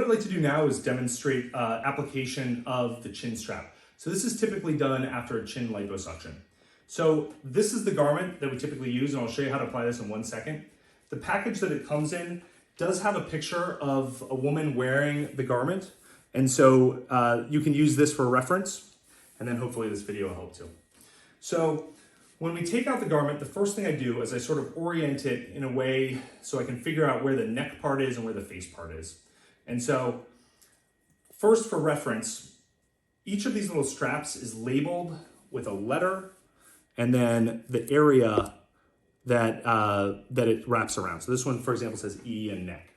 I'd like to do now is demonstrate application of the chin strap. So this is typically done after a chin liposuction. So this is the garment that we typically use, and I'll show you how to apply this in 1 second. The package that it comes in does have a picture of a woman wearing the garment. And so you can use this for reference, and then hopefully this video will help too. So when we take out the garment, the first thing I do is I sort of orient it in a way so I can figure out where the neck part is and where the face part is. And so first, for reference, each of these little straps is labeled with a letter and then the area that it wraps around. So this one, for example, says E and neck.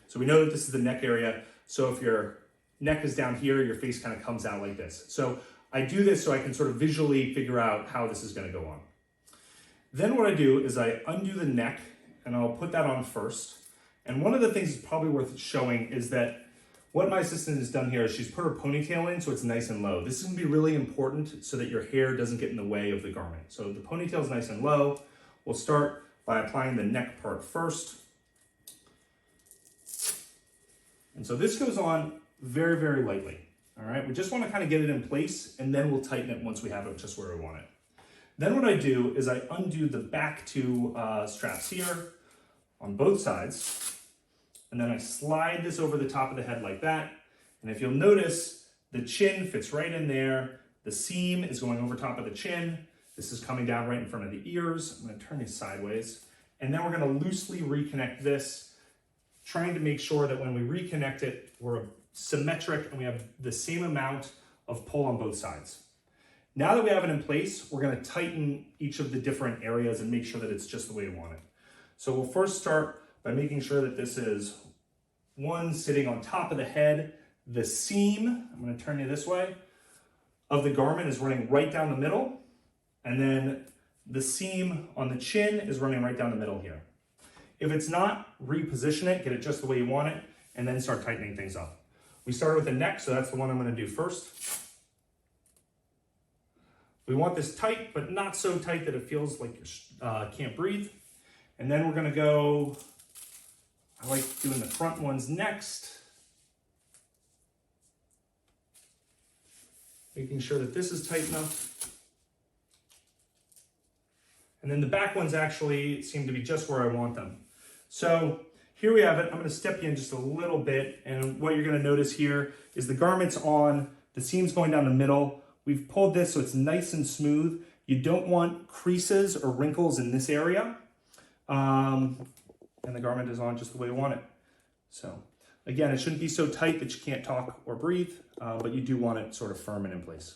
So we know that this is the neck area. So if your neck is down here, your face kind of comes out like this. So I do this so I can sort of visually figure out how this is going to go on. Then what I do is I undo the neck and I'll put that on first. And one of the things that's probably worth showing is that what my assistant has done here is she's put her ponytail in so it's nice and low. This is going to be really important so that your hair doesn't get in the way of the garment. So the ponytail is nice and low. We'll start by applying the neck part first. And so this goes on very, very lightly. All right, we just want to kind of get it in place, and then we'll tighten it once we have it just where we want it. Then what I do is I undo the back two straps here on both sides, and then I slide this over the top of the head like that. And if you'll notice, the chin fits right in there. The seam is going over top of the chin. This is coming down right in front of the ears. I'm going to turn this sideways. And then we're going to loosely reconnect this, trying to make sure that when we reconnect it, we're symmetric and we have the same amount of pull on both sides. Now that we have it in place, we're going to tighten each of the different areas and make sure that it's just the way we want it. So we'll first start by making sure that this is one sitting on top of the head. The seam, I'm going to turn you this way, of the garment is running right down the middle. And then the seam on the chin is running right down the middle here. If it's not, reposition it, get it just the way you want it, and then start tightening things up. We started with the neck, so that's the one I'm going to do first. We want this tight, but not so tight that it feels like you can't breathe. And then we're going to go, I like doing the front ones next. Making sure that this is tight enough. And then the back ones actually seem to be just where I want them. So here we have it. I'm going to step you in just a little bit. And what you're going to notice here is the garment's on, the seam's going down the middle. We've pulled this so it's nice and smooth. You don't want creases or wrinkles in this area. And the garment is on just the way you want it. So again, it shouldn't be so tight that you can't talk or breathe, but you do want it sort of firm and in place.